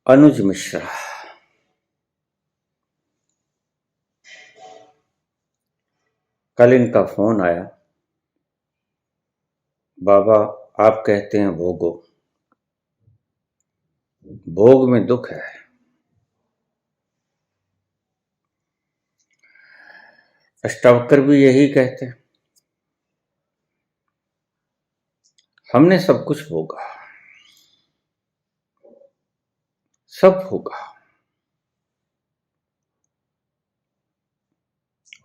अनुज मिश्रा। कल इनका फोन आया, बाबा आप कहते हैं भोगो, भोग में दुख है। अष्टावक्र भी यही कहते हैं। हमने सब कुछ भोगा, सब भोगा,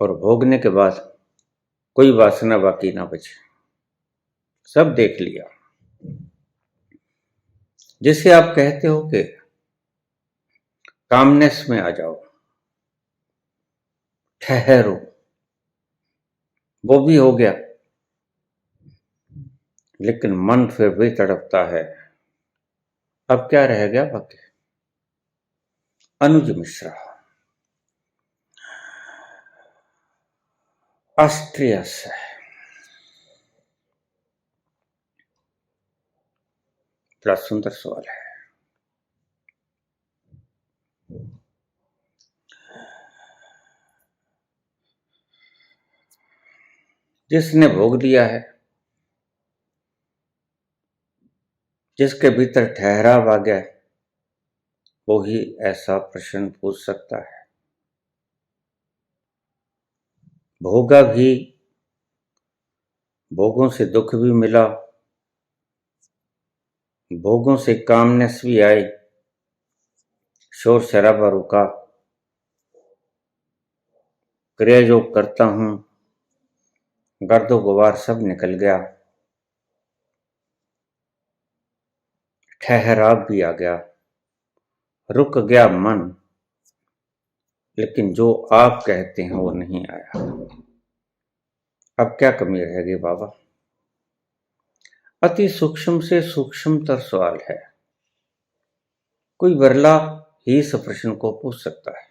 और भोगने के बाद कोई वासना बाकी ना बचे, सब देख लिया। जिसे आप कहते हो कि कामनेस में आ जाओ, ठहरो, वो भी हो गया, लेकिन मन फिर भी तड़पता है। अब क्या रह गया बाकी? अनुज मिश्रा, ऑस्ट्रिया से। बड़ा सुंदर सवाल है। जिसने भोग लिया है, जिसके भीतर ठहराव आ गया, वो ही ऐसा प्रश्न पूछ सकता है। भोगा भी, भोगों से दुख भी मिला, भोगों से कामनेस भी आई, शोर शराबा रुका, क्रिया जो करता हूं, गर्दो गुबार सब निकल गया, ठहराव भी आ गया, रुक गया मन, लेकिन जो आप कहते हैं वो नहीं आया। अब क्या कमी रहेगी बाबा? अति सूक्ष्म से सूक्ष्मतर सवाल है। कोई विरला ही इस प्रश्न को पूछ सकता है।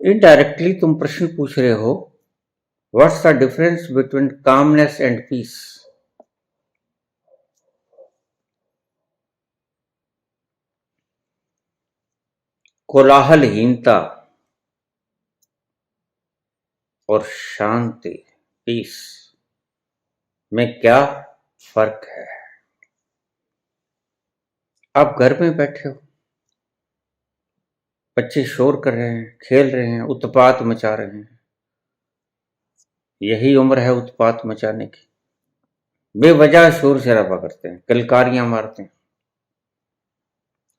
इनडायरेक्टली तुम प्रश्न पूछ रहे हो, what's the difference between calmness and peace? कोलाहलहीनता और शांति, पीस में क्या फर्क है? आप घर में बैठे हो, बच्चे शोर कर रहे हैं, खेल रहे हैं, उत्पात मचा रहे हैं। यही उम्र है उत्पात मचाने की। बेवजह शोर शराबा करते हैं, किलकारियां मारते हैं,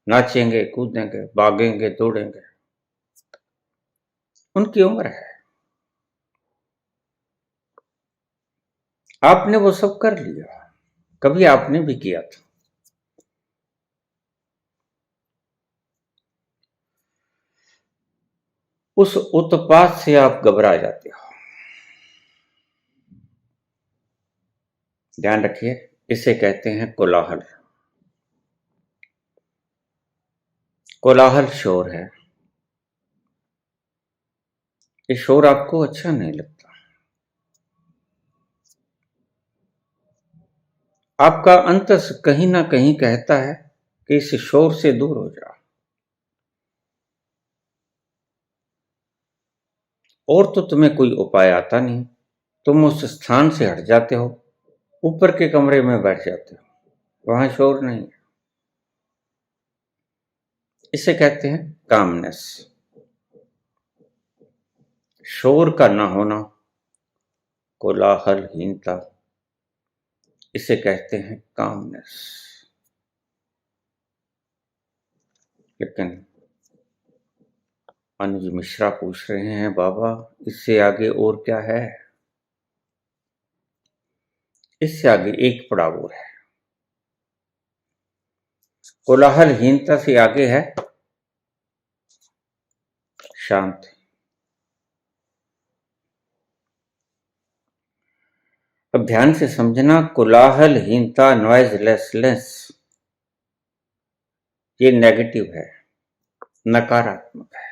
नाचेंगे, कूदेंगे, भागेंगे, दौड़ेंगे। उनकी उम्र है। आपने वो सब कर लिया, कभी आपने भी किया था। उस उत्पात से आप घबरा जाते हो। ध्यान रखिए, इसे कहते हैं कोलाहल। कोलाहल शोर है। ये शोर आपको अच्छा नहीं लगता। आपका अंतस कहीं ना कहीं कहता है कि इस शोर से दूर हो जाओ। और तो तुम्हें कोई उपाय आता नहीं, तुम उस स्थान से हट जाते हो, ऊपर के कमरे में बैठ जाते हो, वहां शोर नहीं है। इसे कहते हैं कामनेस। शोर का ना होना, कोलाहलहीनता, इसे कहते हैं कामनेस। लेकिन अनुज मिश्रा पूछ रहे हैं, बाबा इससे आगे और क्या है? इससे आगे एक पड़ाव और है। कोलाहलहीनता से आगे है शांति। अब ध्यान से समझना, कोलाहलहीनता, नॉइजलेसनेस, ये नेगेटिव है, नकारात्मक है।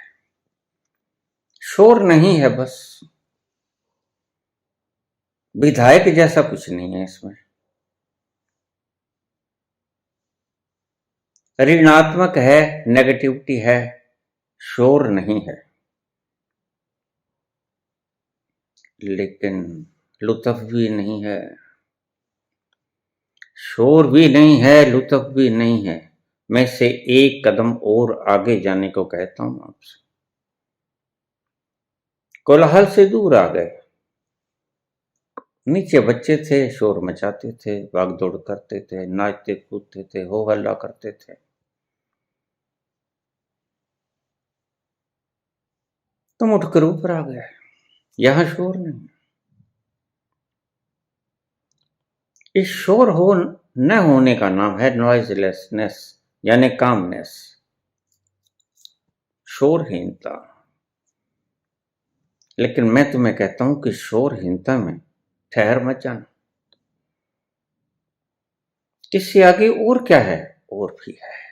शोर नहीं है, बस विधायक जैसा कुछ नहीं है इसमें। ऋणात्मक है, नेगेटिविटी है, शोर नहीं है, लेकिन लुत्फ भी नहीं है, शोर भी नहीं है, लुत्फ भी नहीं है। मैं से एक कदम और आगे जाने को कहता हूं आपसे। कोलाहल से दूर आ गए। नीचे बच्चे थे, शोर मचाते थे, भागदौड़ करते थे, नाचते कूदते थे, हो हल्ला करते थे। तुम उठकर ऊपर आ गए। यहां शोर नहीं। इस शोर हो न होने का नाम है नॉइजलेसनेस, यानी कामनेस, शोरहीनता। लेकिन मैं तुम्हें कहता हूं कि शोरहीनता में ठहर मत जाना। इससे आगे और क्या है? और भी है।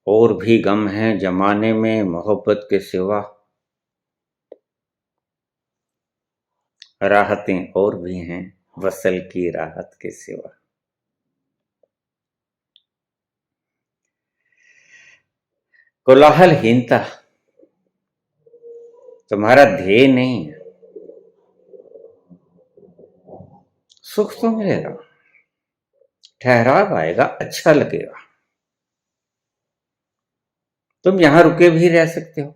और भी गम है जमाने में मोहब्बत के सिवा, राहतें और भी हैं वसल की राहत के सिवा। कोलाहलहीनता तुम्हारा ध्येय नहीं है। सुख तो मिलेगा, ठहराव आएगा, अच्छा लगेगा, तुम यहां रुके भी रह सकते हो।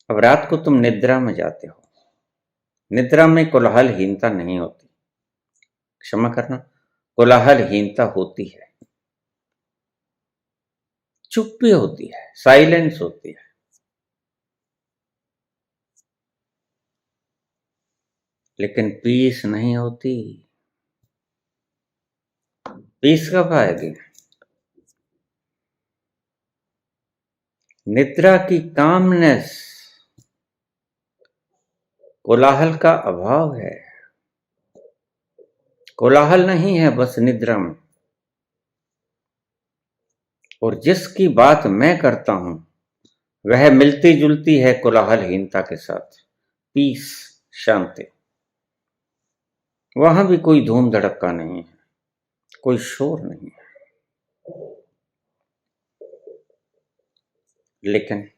अब रात को तुम निद्रा में जाते हो। निद्रा में कोलाहलहीनता नहीं होती, क्षमा करना, कोलाहलहीनता होती है, चुप्पी होती है, साइलेंस होती है। लेकिन पीस नहीं होती। पीस कब आएगी? निद्रा की कामनेस, कोलाहल का अभाव है। कोलाहल नहीं है बस निद्रा में। और जिसकी बात मैं करता हूं वह मिलती जुलती है कोलाहलहीनता के साथ। पीस, शांति। वहां भी कोई धूम धड़क्का नहीं है, कोई शोर नहीं है, लेकिन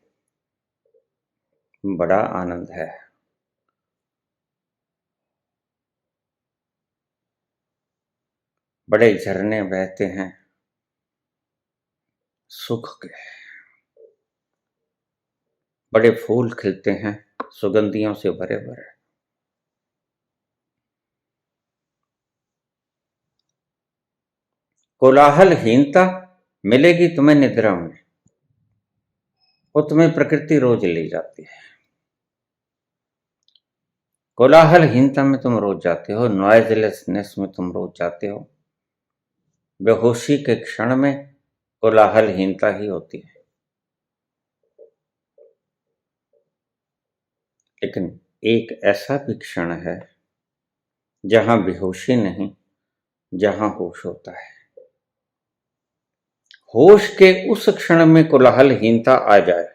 बड़ा आनंद है। बड़े झरने बहते हैं सुख के, बड़े फूल खिलते हैं सुगंधियों से भरे भरे। कोलाहलहीनता मिलेगी तुम्हें निद्रा में, वो तुम्हें प्रकृति रोज ले जाती है। कोलाहलहीनता में तुम रोज जाते हो, नॉइजलेसनेस में तुम रोज जाते हो। बेहोशी के क्षण में कोलाहलहीनता ही होती है। लेकिन एक ऐसा भी क्षण है जहां बेहोशी नहीं, जहां होश होता है। होश के उस क्षण में कोलाहलहीनता आ जाए।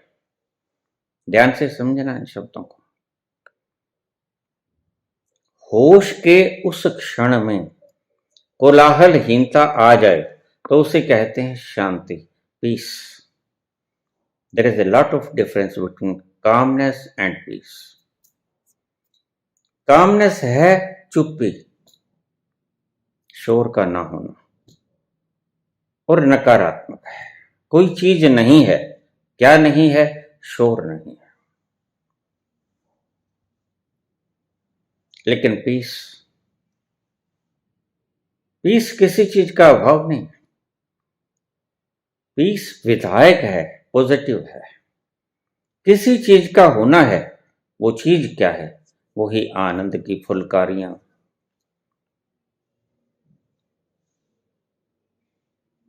ध्यान से समझना इन शब्दों को। होश के उस क्षण में कोलाहलहीनता आ जाए तो उसे कहते हैं शांति, peace. There is a lot of difference between calmness and peace. Calmness है चुप्पी, शोर का ना होना, और नकारात्मक है, कोई चीज नहीं है। क्या नहीं है? शोर नहीं है। लेकिन पीस, पीस किसी चीज का अभाव नहीं। पीस विधायक है, पॉजिटिव है। किसी चीज का होना है, वो चीज क्या है? वही आनंद की फुलकारियां,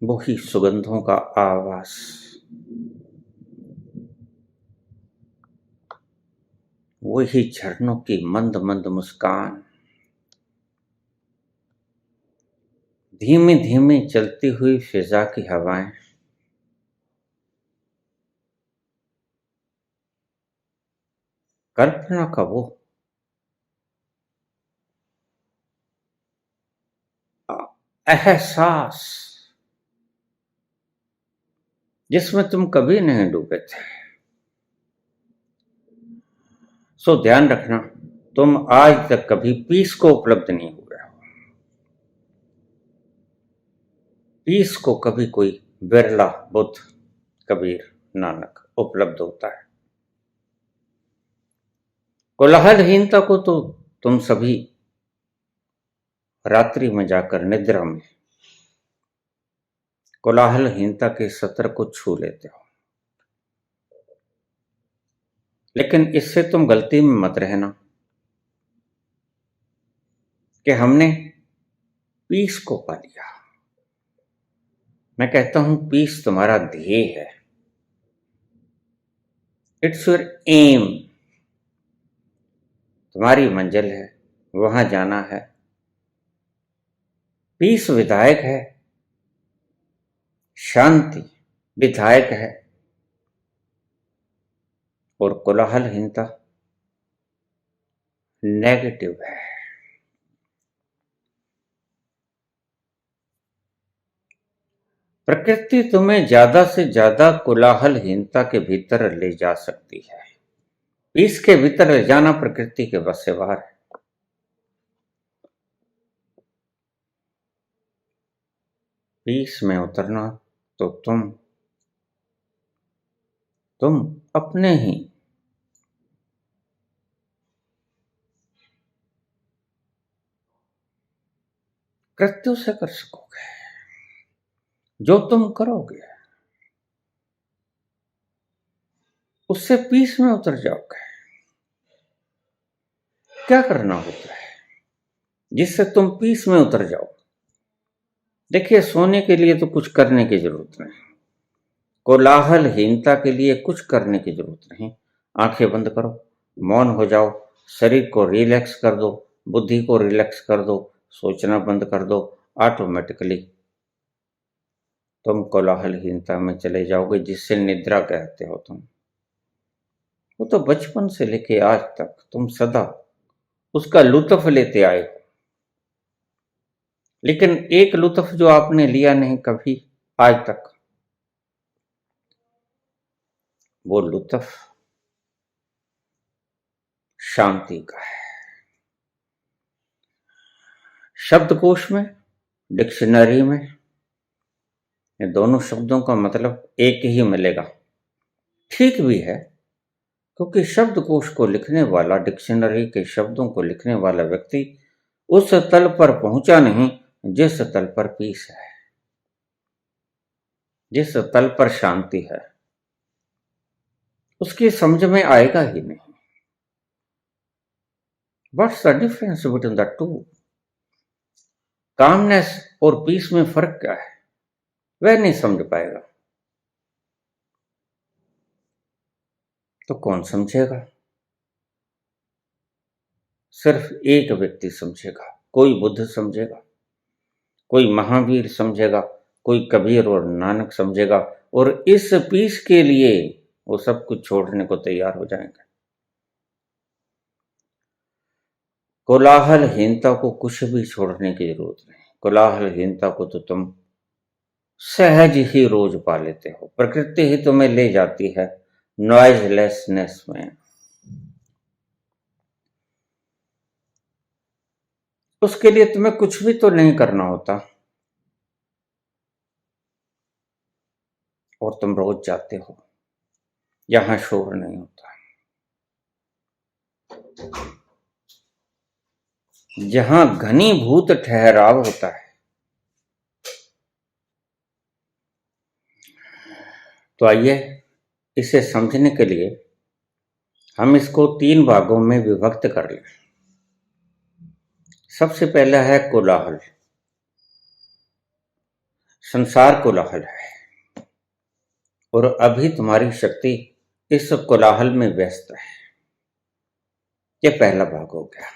वही सुगंधों का आवास, वही झरनों की मंद मंद मुस्कान, धीमे धीमे चलती हुई फिजा की हवाएं, कल्पना का वो एहसास जिसमें तुम कभी नहीं डूबे थे। सो ध्यान रखना, तुम आज तक कभी पीस को उपलब्ध नहीं हुए हो। पीस को कभी कोई बिरला, बुद्ध, कबीर, नानक उपलब्ध होता है। कोलाहलहीनता को तो तुम सभी रात्रि में जाकर निद्रा में कोलाहलहीनता के सत्र को छू लेते हो, लेकिन इससे तुम गलती में मत रहना कि हमने पीस को पा लिया। मैं कहता हूं पीस तुम्हारा ध्येय है, इट्स योर एम, तुम्हारी मंजिल है, वहां जाना है। पीस विधायक है, शांति विधायक है, और कोलाहलहीनता नेगेटिव है। प्रकृति तुम्हें ज्यादा से ज्यादा कोलाहलहीनता के भीतर ले जा सकती है। पीस के भीतर ले जाना प्रकृति के बस से बाहर है। पीस में उतरना तो तुम अपने ही कृत्यों से कर सकोगे। जो तुम करोगे उससे पीस में उतर जाओगे। क्या करना होता है जिससे तुम पीस में उतर जाओ? देखिए, सोने के लिए तो कुछ करने की जरूरत नहीं, कोलाहलहीनता के लिए कुछ करने की जरूरत नहीं। आंखें बंद करो, मौन हो जाओ, शरीर को रिलैक्स कर दो, बुद्धि को रिलैक्स कर दो, सोचना बंद कर दो। ऑटोमेटिकली तुम कोलाहलहीनता में चले जाओगे, जिससे निद्रा कहते हो तुम। वो तो बचपन से लेके आज तक तुम सदा उसका लुत्फ लेते आए हो, लेकिन एक लुत्फ जो आपने लिया नहीं कभी आज तक, वो लुत्फ शांति का है। शब्दकोश में, डिक्शनरी में ये दोनों शब्दों का मतलब एक ही मिलेगा। ठीक भी है, क्योंकि शब्दकोश को लिखने वाला, डिक्शनरी के शब्दों को लिखने वाला व्यक्ति उस तल पर पहुंचा नहीं जिस तल पर पीस है, जिस तल पर शांति है। उसकी समझ में आएगा ही नहीं। What's the difference between the two? Calmness और पीस में फर्क क्या है, वह नहीं समझ पाएगा। तो कौन समझेगा? सिर्फ एक व्यक्ति समझेगा। कोई बुद्ध समझेगा, कोई महावीर समझेगा, कोई कबीर और नानक समझेगा, और इस पीस के लिए वो सब कुछ छोड़ने को तैयार हो जाएंगे। कोलाहलहीनता को कुछ भी छोड़ने की जरूरत नहीं। कोलाहलहीनता को तो तुम सहज ही रोज पा लेते हो। प्रकृति ही तुम्हें ले जाती है नॉइजलेसनेस में। उसके लिए तुम्हें कुछ भी तो नहीं करना होता, और तुम रोज जाते हो यहां शोर नहीं होता, जहां घनीभूत ठहराव होता है। तो आइए इसे समझने के लिए हम इसको 3 भागों में विभक्त कर लें। सबसे पहला है कोलाहल। संसार कोलाहल है, और अभी तुम्हारी शक्ति इस कोलाहल में व्यस्त है। यह पहला भाग हो गया।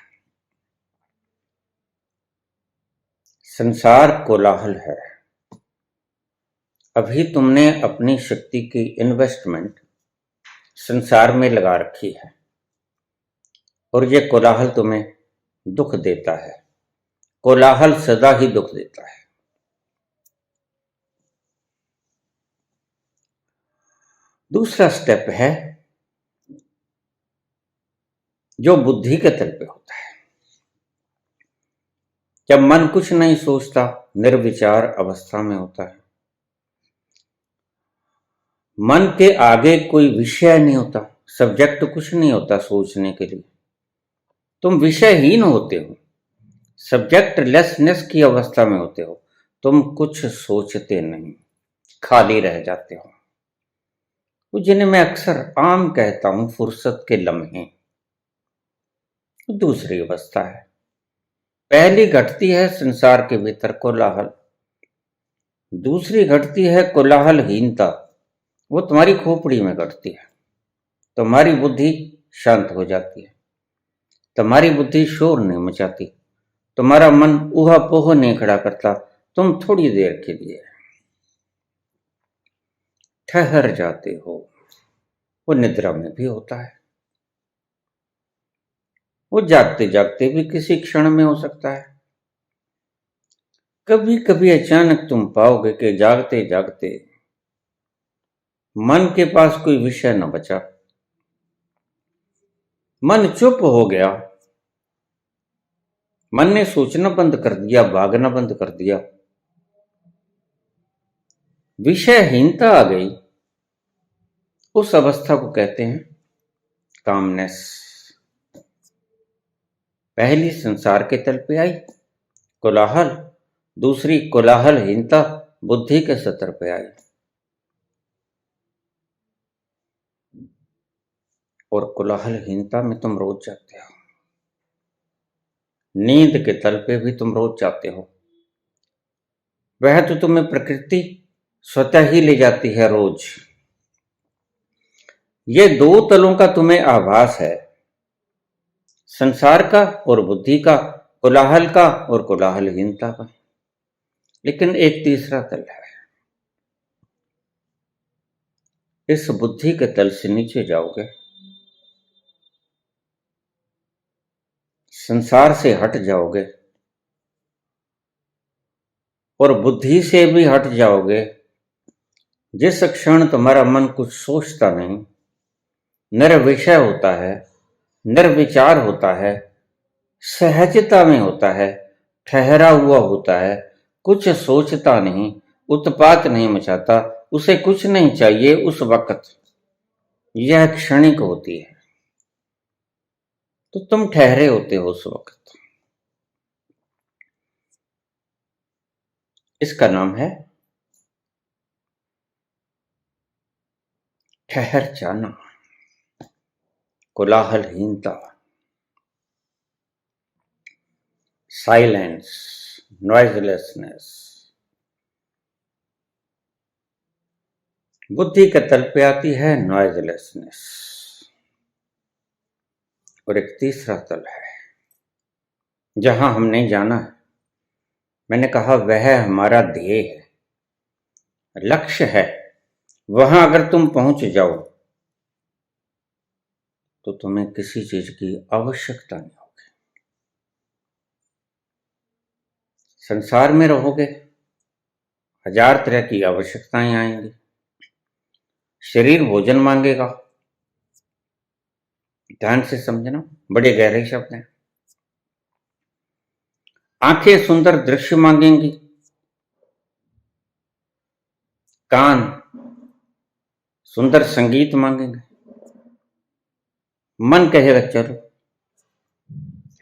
संसार कोलाहल है। अभी तुमने अपनी शक्ति की इन्वेस्टमेंट संसार में लगा रखी है। और ये कोलाहल तुम्हें दुख देता है। कोलाहल सदा ही दुख देता है। दूसरा स्टेप है जो बुद्धि के तल पे होता है। जब मन कुछ नहीं सोचता, निर्विचार अवस्था में होता है, मन के आगे कोई विषय नहीं होता, सब्जेक्ट कुछ नहीं होता सोचने के लिए, तुम विषयहीन होते हो, सब्जेक्ट लेसनेस की अवस्था में होते हो, तुम कुछ सोचते नहीं, खाली रह जाते हो। जिन्हें मैं अक्सर आम कहता हूं फुर्सत के लम्हे। दूसरी अवस्था है, पहली घटती है संसार के भीतर कोलाहल, दूसरी घटती है कोलाहलहीनता। वो तुम्हारी खोपड़ी में घटती है, तुम्हारी बुद्धि शांत हो जाती है, तुम्हारी बुद्धि शोर नहीं मचाती, तुम्हारा मन ऊहापोह नहीं खड़ा करता, तुम थोड़ी देर के लिए ठहर जाते हो। वो निद्रा में भी होता है, वो जागते जागते भी किसी क्षण में हो सकता है। कभी कभी अचानक तुम पाओगे कि जागते जागते मन के पास कोई विषय न बचा, मन चुप हो गया, मन ने सोचना बंद कर दिया, भागना बंद कर दिया, विषयहीनता आ गई। उस अवस्था को कहते हैं कामनेस। पहली संसार के तल पे आई कोलाहल, दूसरी कोलाहलहीनता बुद्धि के सतर पे आई, और कोलाहलहीनता में तुम रोज जाते हो, नींद के तल पे भी तुम रोज जाते हो। वह तो तुम्हें प्रकृति स्वतः ही ले जाती है रोज। ये दो तलों का तुम्हें आभास है, संसार का और बुद्धि का, कोलाहल का और कोलाहलहीनता का। लेकिन एक तीसरा तल है, इस बुद्धि के तल से नीचे जाओगे, संसार से हट जाओगे और बुद्धि से भी हट जाओगे। जिस क्षण तुम्हारा मन कुछ सोचता नहीं, निर्विषय होता है, निर्विचार होता है, सहजता में होता है, ठहरा हुआ होता है, कुछ सोचता नहीं, उत्पात नहीं मचाता, उसे कुछ नहीं चाहिए उस वक्त, यह क्षणिक होती है, तो तुम ठहरे होते हो उस वक्त। इसका नाम है ठहर जाना, कोलाहलहीनता, साइलेंस, नॉइजलेसनेस। बुद्धि के तल पे आती है नॉइजलेसनेस। और एक तीसरा तल है जहां हमने जाना है। मैंने कहा वह हमारा ध्येय है, लक्ष्य है। वहां अगर तुम पहुंच जाओ तो तुम्हें किसी चीज की आवश्यकता नहीं होगी। संसार में रहोगे, हजार तरह की आवश्यकताएं आएंगी। शरीर भोजन मांगेगा, ध्यान से समझना, बड़े गहरे शब्द हैं। आंखें सुंदर दृश्य मांगेंगी, कान सुंदर संगीत मांगेंगे, मन कहेगा चलो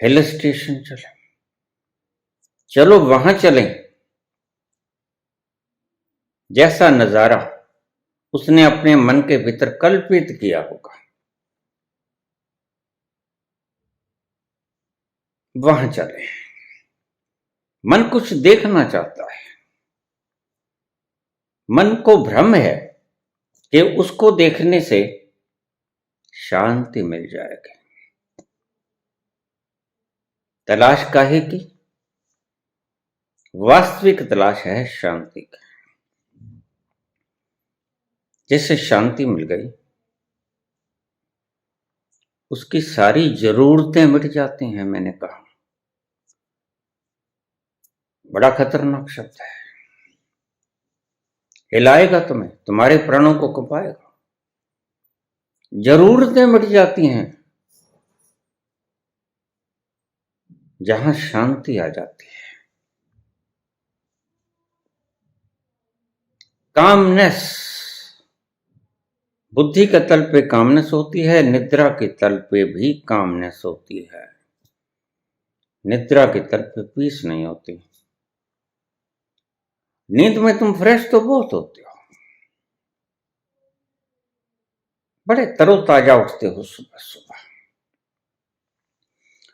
हिल स्टेशन चले, चलो वहां चलें। जैसा नजारा उसने अपने मन के भीतर कल्पित किया होगा, वहां चले। मन कुछ देखना चाहता है, मन को भ्रम है कि उसको देखने से शांति मिल जाएगी। तलाश काहे की? वास्तविक तलाश है शांति की। जिससे शांति मिल गई उसकी सारी जरूरतें मिट जाती हैं। मैंने कहा बड़ा खतरनाक शब्द है, हिलाएगा तुम्हें, तुम्हारे प्राणों को कंपाएगा। जरूरतें मिट जाती हैं, जहां शांति आ जाती है। कामनेस, बुद्धि के तल पे कामनेस होती है, निद्रा के तल पे भी कामनेस होती है। निद्रा के तल पे पीस नहीं होती। नींद में तुम फ्रेश तो बहुत होते हो, बड़े तरोताजा उठते हो सुबह सुबह।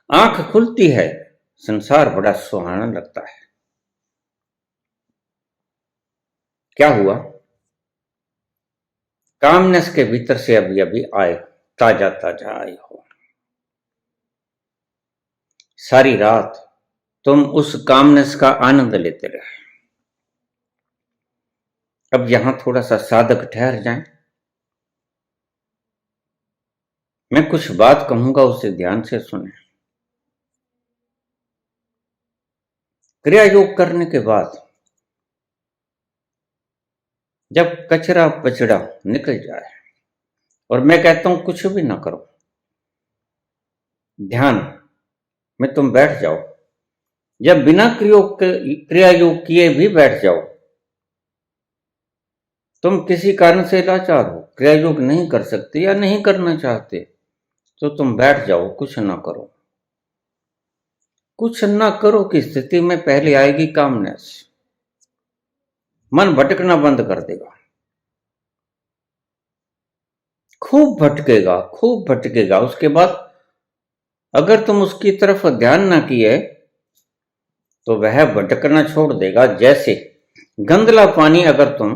आंख खुलती है, संसार बड़ा सुहाना लगता है। क्या हुआ? कामनेस के भीतर से अभी अभी आए, ताजा ताजा आए हो। सारी रात तुम उस कामनेस का आनंद लेते रहे। अब यहां थोड़ा सा साधक ठहर जाएं। मैं कुछ बात कहूंगा, उसे ध्यान से सुने। क्रिया योग करने के बाद जब कचरा पचड़ा निकल जाए और मैं कहता हूं कुछ भी ना करो, ध्यान में तुम बैठ जाओ। जब बिना क्रिया योग किए भी बैठ जाओ, तुम किसी कारण से लाचार हो, क्रिया योग नहीं कर सकते या नहीं करना चाहते, तो तुम बैठ जाओ, कुछ ना करो। कुछ ना करो की स्थिति में पहले आएगी कामनेस। मन भटकना बंद कर देगा, खूब भटकेगा, खूब भटकेगा। उसके बाद अगर तुम उसकी तरफ ध्यान ना किए तो वह भटकना छोड़ देगा। जैसे गंदला पानी अगर तुम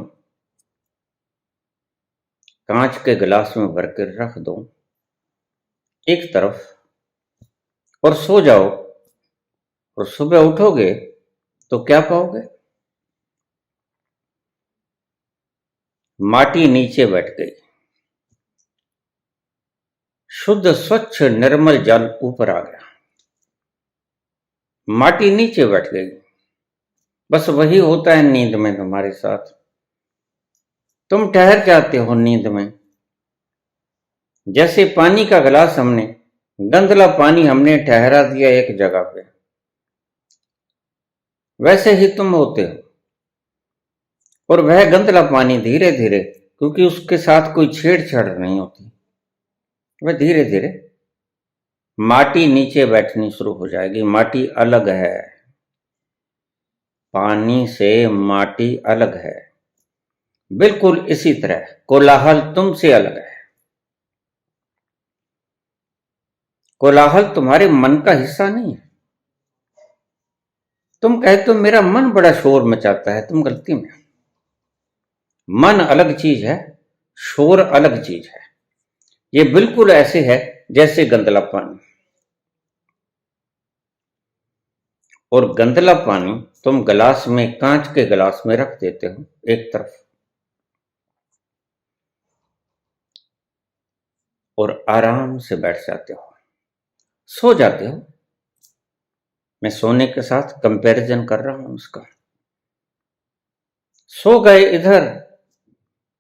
कांच के गिलास में भर कर रख दो एक तरफ और सो जाओ, और सुबह उठोगे तो क्या पाओगे? माटी नीचे बैठ गई, शुद्ध स्वच्छ निर्मल जल ऊपर आ गया। माटी नीचे बैठ गई। बस वही होता है नींद में तुम्हारे साथ। तुम ठहर जाते हो नींद में। जैसे पानी का गिलास हमने, गंदला पानी हमने ठहरा दिया एक जगह पे, वैसे ही तुम होते हो। और वह गंदला पानी धीरे धीरे, क्योंकि उसके साथ कोई छेड़छाड़ नहीं होती, वह धीरे धीरे माटी नीचे बैठनी शुरू हो जाएगी। माटी अलग है, पानी से माटी अलग है। बिल्कुल इसी तरह कोलाहल तुमसे अलग है। कोलाहल तुम्हारे मन का हिस्सा नहीं है। तुम कहते हो मेरा मन बड़ा शोर मचाता है, तुम गलती में। मन अलग चीज है, शोर अलग चीज है। ये बिल्कुल ऐसे है जैसे गंदला पानी। और गंदला पानी तुम गिलास में, कांच के गिलास में रख देते हो एक तरफ, और आराम से बैठ जाते हो, सो जाते हो। मैं सोने के साथ कंपैरिजन कर रहा हूं उसका। सो गए, इधर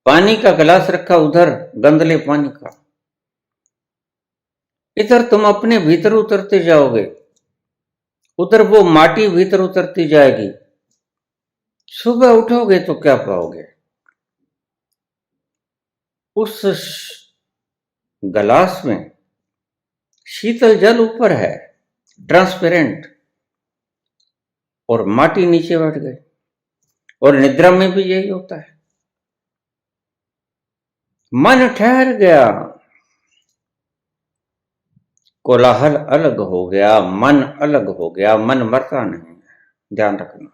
पानी का गिलास रखा, उधर गंदले पानी का। इधर तुम अपने भीतर उतरते जाओगे, उधर वो माटी भीतर उतरती जाएगी। सुबह उठोगे तो क्या पाओगे? उस गिलास में शीतल जल ऊपर है, ट्रांसपेरेंट, और माटी नीचे बैठ गई। और निद्रा में भी यही होता है। मन ठहर गया, कोलाहल अलग हो गया, मन अलग हो गया। मन मरता नहीं है, ध्यान रखना।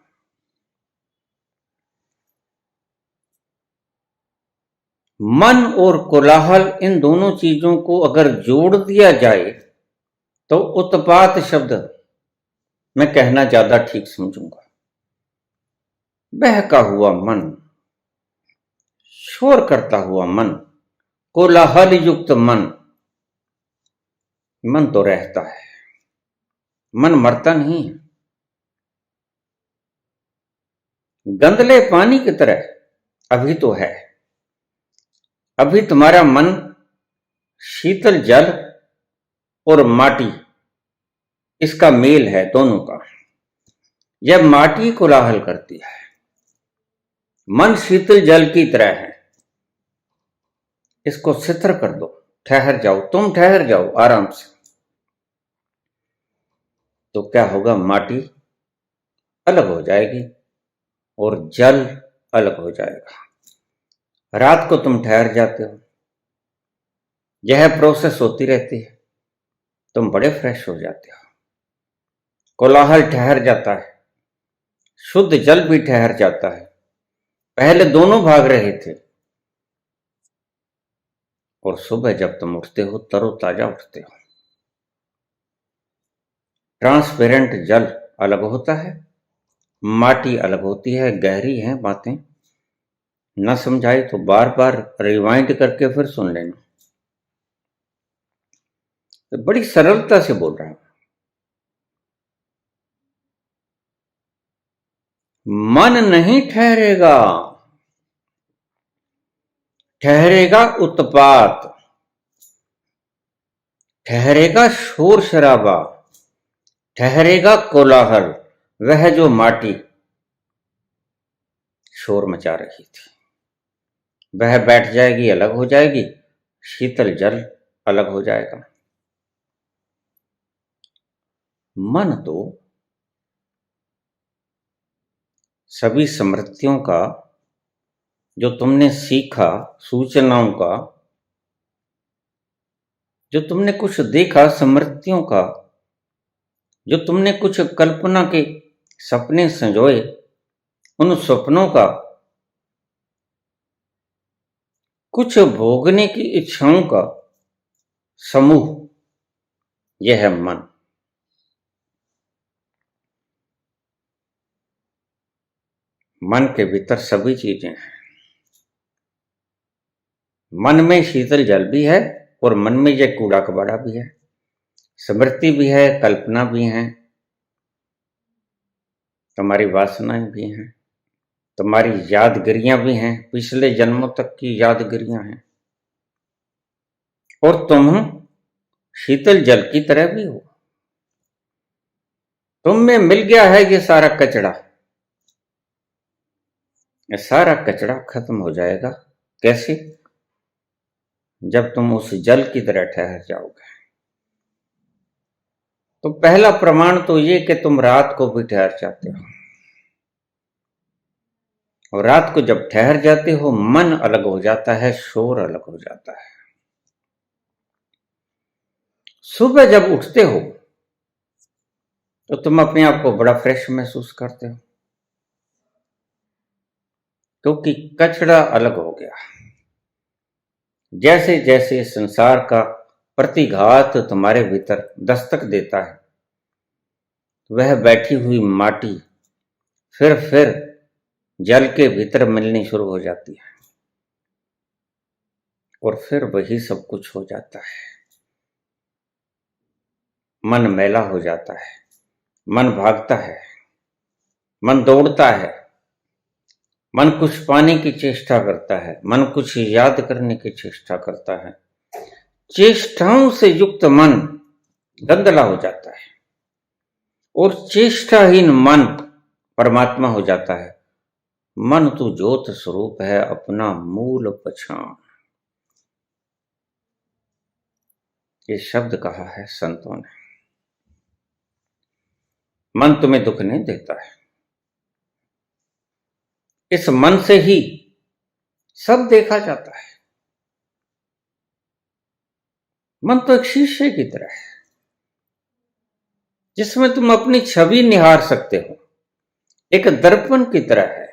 मन और कोलाहल, इन दोनों चीजों को अगर जोड़ दिया जाए तो उत्पात शब्द मैं कहना ज्यादा ठीक समझूंगा। बहका हुआ मन, शोर करता हुआ मन, कोलाहल युक्त मन, मन तो रहता है, मन मरता नहीं है। गंदले पानी की तरह अभी तो है। अभी तुम्हारा मन शीतल जल और माटी, इसका मेल है दोनों का। यह माटी कोलाहल करती है, मन शीतल जल की तरह है। इसको शिथिल कर दो, ठहर जाओ, तुम ठहर जाओ आराम से। तो क्या होगा, माटी अलग हो जाएगी और जल अलग हो जाएगा। रात को तुम ठहर जाते हो, यह प्रोसेस होती रहती है, तुम बड़े फ्रेश हो जाते हो। कोलाहल ठहर जाता है, शुद्ध जल भी ठहर जाता है। पहले दोनों भाग रहे थे, और सुबह जब तुम उठते हो तरोताजा उठते हो। ट्रांसपेरेंट जल अलग होता है, माटी अलग होती है। गहरी हैं बातें, न समझाई तो बार बार रिवाइंड करके फिर सुन लेना। तो बड़ी सरलता से बोल रहा हूं। मन नहीं ठहरेगा, ठहरेगा उत्पात, ठहरेगा शोर शराबा, ठहरेगा कोलाहल। वह जो माटी शोर मचा रही थी, वह बैठ जाएगी, अलग हो जाएगी। शीतल जल अलग हो जाएगा। मन तो सभी स्मृतियों का, जो तुमने सीखा, सूचनाओं का, जो तुमने कुछ देखा, स्मृतियों का, जो तुमने कुछ कल्पना के सपने संजोए, उन सपनों का, कुछ भोगने की इच्छाओं का समूह, यह है मन। मन के भीतर सभी चीजें हैं। मन में शीतल जल भी है और मन में यह कूड़ा कबाड़ा भी है, स्मृति भी है, कल्पना भी है, तुम्हारी वासनाएं भी हैं, तुम्हारी यादगिरियां भी हैं, पिछले जन्मों तक की यादगिरियां हैं। और तुम शीतल जल की तरह भी हो। तुम में मिल गया है ये सारा कचरा। ये सारा कचरा खत्म हो जाएगा। कैसे? जब तुम उस जल की तरह ठहर जाओगे। तो पहला प्रमाण तो ये कि तुम रात को भी ठहर जाते हो, और रात को जब ठहर जाते हो मन अलग हो जाता है, शोर अलग हो जाता है। सुबह जब उठते हो तो तुम अपने आप को बड़ा फ्रेश महसूस करते हो, क्योंकि कचरा अलग हो गया। जैसे जैसे संसार का प्रतिघात तुम्हारे भीतर दस्तक देता है, वह बैठी हुई माटी फिर जल के भीतर मिलनी शुरू हो जाती है, और फिर वही सब कुछ हो जाता है। मन मैला हो जाता है, मन भागता है, मन दौड़ता है, मन कुछ पाने की चेष्टा करता है, मन कुछ याद करने की चेष्टा करता है। चेष्टाओं से युक्त मन गंदला हो जाता है, और चेष्टाहीन मन परमात्मा हो जाता है। मन तो ज्योत स्वरूप है, अपना मूल पहचान। ये शब्द कहा है संतों ने। मन तुम्हें दुख नहीं देता है। इस मन से ही सब देखा जाता है। मन तो एक शीशे की तरह है, जिसमें तुम अपनी छवि निहार सकते हो। एक दर्पण की तरह है।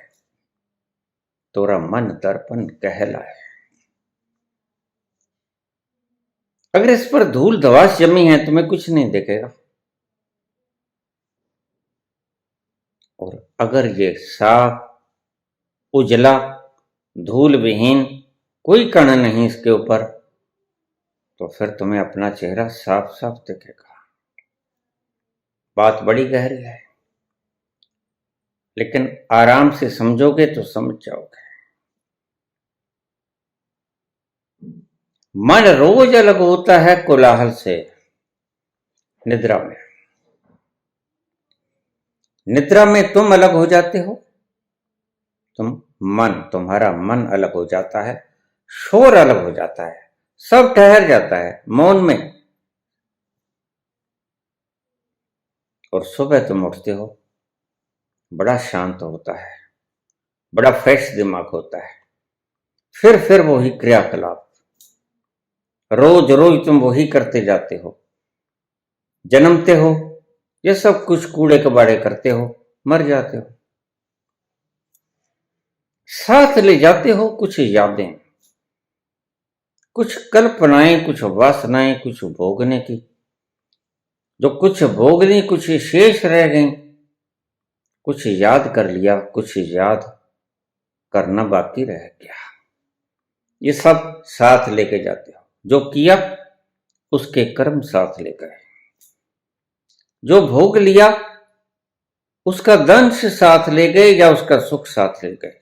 तोरा मन दर्पण कहलाए। अगर इस पर धूल धवास जमी है, तुम्हें कुछ नहीं दिखेगा। और अगर ये साफ, उजला, धूल विहीन, कोई कण नहीं इसके ऊपर, तो फिर तुम्हें अपना चेहरा साफ साफ दिखेगा। बात बड़ी गहरी है, लेकिन आराम से समझोगे तो समझ जाओगे। मन रोज अलग होता है कोलाहल से। निद्रा में, निद्रा में तुम अलग हो जाते हो। तुम्हारा मन अलग हो जाता है, शोर अलग हो जाता है, सब ठहर जाता है मौन में। और सुबह तुम उठते हो, बड़ा शांत होता है, बड़ा फ्रेश दिमाग होता है। फिर वही क्रियाकलाप, रोज रोज तुम वही करते जाते हो। जन्मते हो, ये सब कुछ कूड़े कबाड़े करते हो, मर जाते हो। साथ ले जाते हो कुछ यादें, कुछ कल्पनाएं, कुछ वासनाएं, कुछ भोगने की। जो कुछ भोगनी, कुछ शेष रह गई, कुछ याद कर लिया, कुछ याद करना बाकी रह गया। ये सब साथ लेके जाते हो। जो किया उसके कर्म साथ ले गए, जो भोग लिया उसका दंश साथ ले गए या उसका सुख साथ ले गए।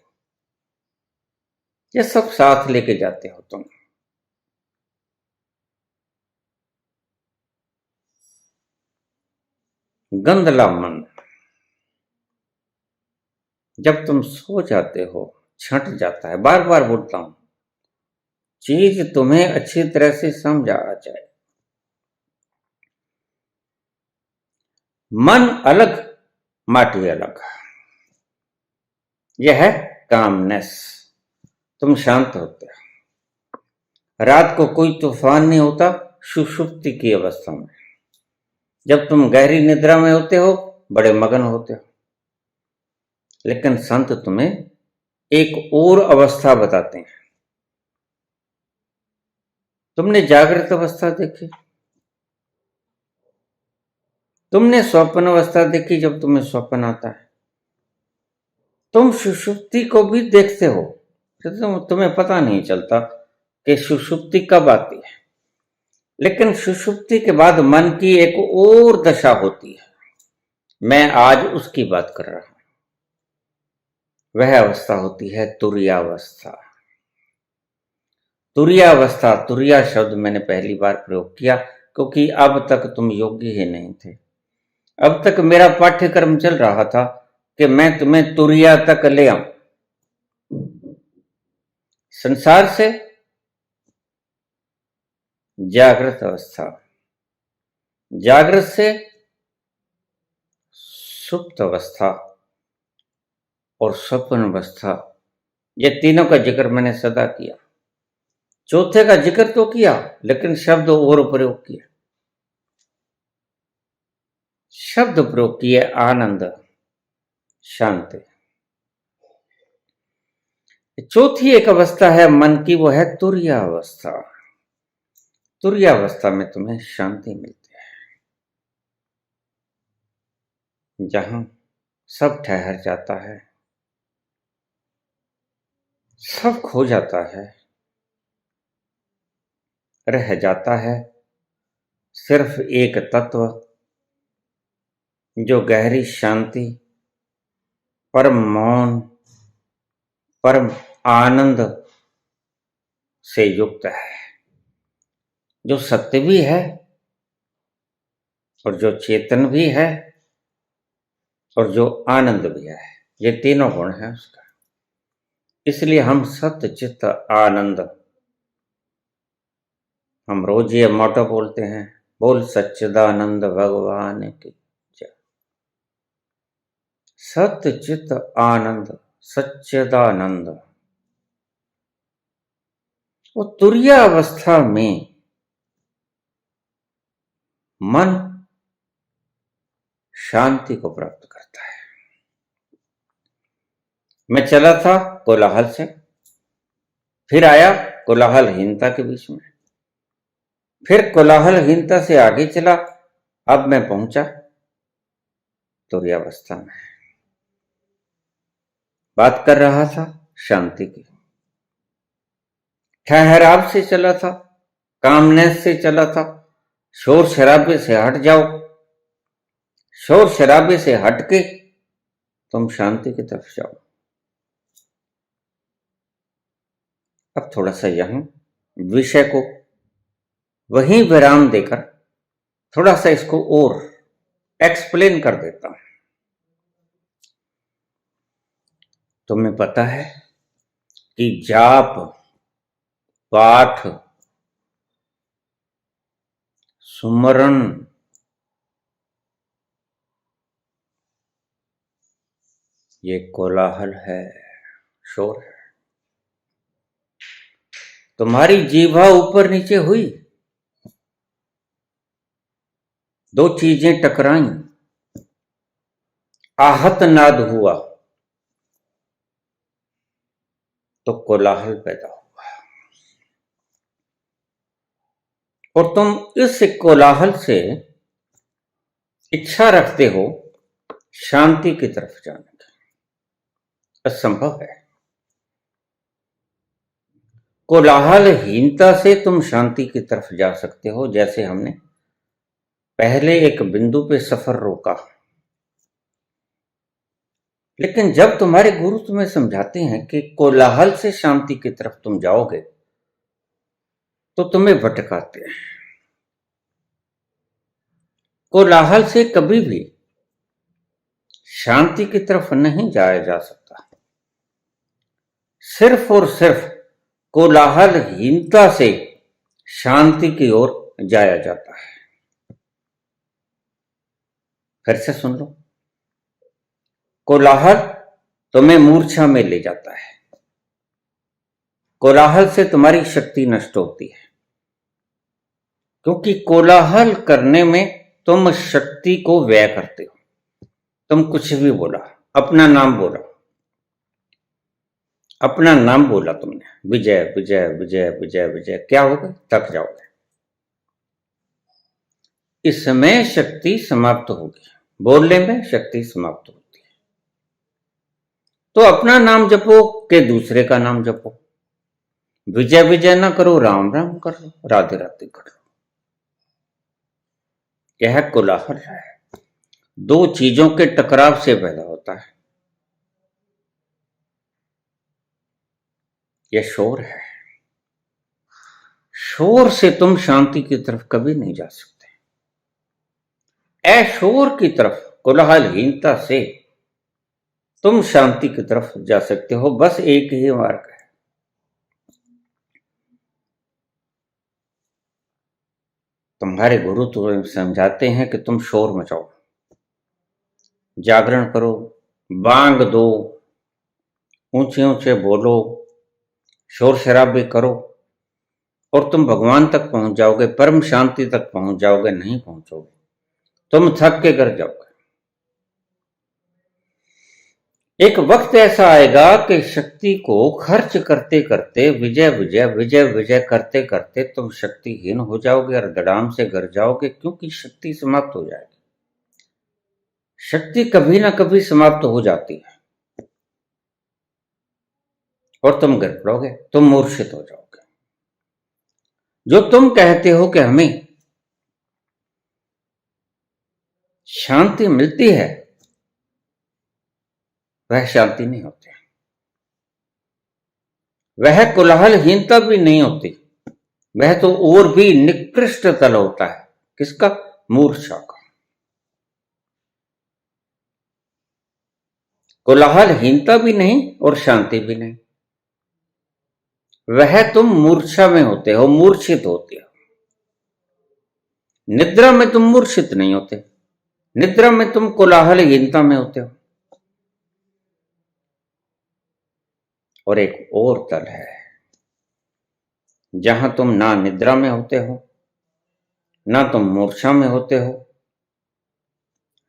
ये सब साथ लेके जाते हो तुम। गंदला मन, जब तुम सो जाते हो छंट जाता है। बार बार बोलता हूं, चीज तुम्हें अच्छी तरह से समझ आ जाए। मन अलग, माटी अलग। यह है कामनेस। तुम शांत होते हो। रात को कोई तूफान नहीं होता सुषुप्ति की अवस्था में। जब तुम गहरी निद्रा में होते हो, बड़े मगन होते हो। लेकिन संत तुम्हें एक और अवस्था बताते हैं। तुमने जागृत अवस्था देखी, तुमने स्वप्न अवस्था देखी जब तुम्हें स्वप्न आता है। तुम सुषुप्ति को भी देखते हो, तुम्हें पता नहीं चलता कि सुषुप्ति कब आती है। लेकिन सुषुप्ति के बाद मन की एक और दशा होती है। मैं आज उसकी बात कर रहा हूं। वह अवस्था होती है तुर्यावस्था। तुर्यावस्था, तुर्या शब्द मैंने पहली बार प्रयोग किया क्योंकि अब तक तुम योग्य ही नहीं थे। अब तक मेरा पाठ्यक्रम चल रहा था कि मैं तुम्हें तुर्या तक ले आऊं, संसार से जागृत अवस्था, जागृत से सुप्त अवस्था और स्वप्न अवस्था। ये तीनों का जिक्र मैंने सदा किया। चौथे का जिक्र तो किया, लेकिन शब्द और प्रयोग किया। शब्द प्रयोग किए आनंद, शांति। चौथी एक अवस्था है मन की, वो है तुर्या अवस्था। तुर्या अवस्था में तुम्हें शांति मिलती है, जहां सब ठहर जाता है, सब खो जाता है, रह जाता है सिर्फ एक तत्व, जो गहरी शांति, परम मौन, परम आनंद से युक्त है, जो सत्य भी है और जो चेतन भी है और जो आनंद भी है। ये तीनों गुण हैं उसका। इसलिए हम सत्य चित्त आनंद, हम रोज ये मोटो बोलते हैं, बोल सच्चिदानंद भगवान की जय। सत्य चित्त आनंद, सच्चिदानंद। वो तुर्या अवस्था में मन शांति को प्राप्त करता है। मैं चला था कोलाहल से, फिर आया कोलाहलहीनता के बीच में, फिर कोलाहलहीनता से आगे चला, अब मैं पहुंचा तुर्यावस्था में। बात कर रहा था शांति की, ठहराव से चला था, कामनेस से चला था, शोर शराबे से हट जाओ, शोर शराबे से हट के तुम शांति की तरफ जाओ। अब थोड़ा सा यहां विषय को वहीं विराम देकर थोड़ा सा इसको और एक्सप्लेन कर देता हूं। तुम्हें पता है कि जाप, पाठ, सुमरन, ये कोलाहल है, शोर है। तुम्हारी जीभा ऊपर नीचे हुई, दो चीजें टकराई, आहत नाद हुआ तो कोलाहल पैदा हुआ, और तुम इस कोलाहल से इच्छा रखते हो शांति की तरफ जाने की। असंभव है। कोलाहलहीनता से तुम शांति की तरफ जा सकते हो, जैसे हमने पहले एक बिंदु पे सफर रोका। लेकिन जब तुम्हारे गुरु तुम्हें समझाते हैं कि कोलाहल से शांति की तरफ तुम जाओगे, तो तुम्हें भटकाते हैं। कोलाहल से कभी भी शांति की तरफ नहीं जाया जा सकता। सिर्फ और सिर्फ कोलाहलहीनता से शांति की ओर जाया जाता है। फिर से सुन लो, कोलाहल तुम्हें मूर्छा में ले जाता है। कोलाहल से तुम्हारी शक्ति नष्ट होती है, क्योंकि कोलाहल करने में तुम शक्ति को व्यय करते हो। तुम कुछ भी बोला, अपना नाम बोला, अपना नाम बोला तुमने, विजय विजय विजय विजय विजय, क्या होगा? थक जाओगे। इसमें शक्ति समाप्त होगी, बोलने में शक्ति समाप्त होती है। तो अपना नाम जपो के दूसरे का नाम जपो। विजय विजय ना करो, राम राम कर लो, राधे राधे कर लो। यह कोलाहल है, दो चीजों के टकराव से पैदा होता है। यह शोर है। शोर से तुम शांति की तरफ कभी नहीं जा सकते। अशोर की तरफ, कोलाहलहीनता से तुम शांति की तरफ जा सकते हो। बस एक ही मार्ग है। तुम्हारे गुरु तुम्हें समझाते हैं कि तुम शोर मचाओ, जागरण करो, बांग दो, ऊंचे ऊंचे बोलो, शोर शराबे करो, और तुम भगवान तक पहुंच जाओगे, परम शांति तक पहुंच जाओगे। नहीं पहुंचोगे, तुम थक के कर जाओगे। एक वक्त ऐसा आएगा कि शक्ति को खर्च करते करते, विजय विजय विजय विजय करते करते तुम शक्तिहीन हो जाओगे और दड़ाम से गिर जाओगे, क्योंकि शक्ति समाप्त हो जाएगी। शक्ति कभी ना कभी समाप्त हो जाती है और तुम गिर पड़ोगे, तुम मूर्छित हो जाओगे। जो तुम कहते हो कि हमें शांति मिलती है, वह शांति नहीं होती, वह कोलाहलहीनता भी नहीं होती, वह तो और भी निकृष्ट तल होता है। किसका? मूर्छा का। कोलाहलहीनता भी नहीं और शांति भी नहीं, वह तुम मूर्छा में होते हो, मूर्छित होते हो। निद्रा में तुम मूर्छित नहीं होते, निद्रा में तुम कोलाहलहीनता में होते हो। और एक और तल है जहां तुम ना निद्रा में होते हो, ना तुम मूर्छा में होते हो,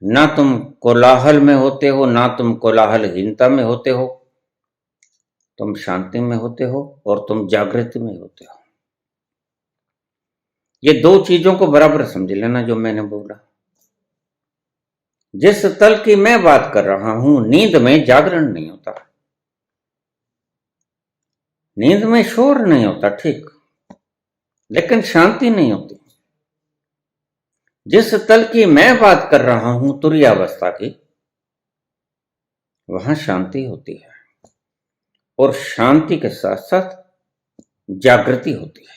ना तुम कोलाहल में होते हो, ना तुम कोलाहलहीनता में होते हो। तुम शांति में होते हो और तुम जागृति में होते हो। ये दो चीजों को बराबर समझ लेना जो मैंने बोला। जिस तल की मैं बात कर रहा हूं, नींद में जागरण नहीं होता, नींद में शोर नहीं होता, ठीक, लेकिन शांति नहीं होती। जिस तल की मैं बात कर रहा हूं तुरीयावस्था की, वहां शांति होती है और शांति के साथ साथ जागृति होती है।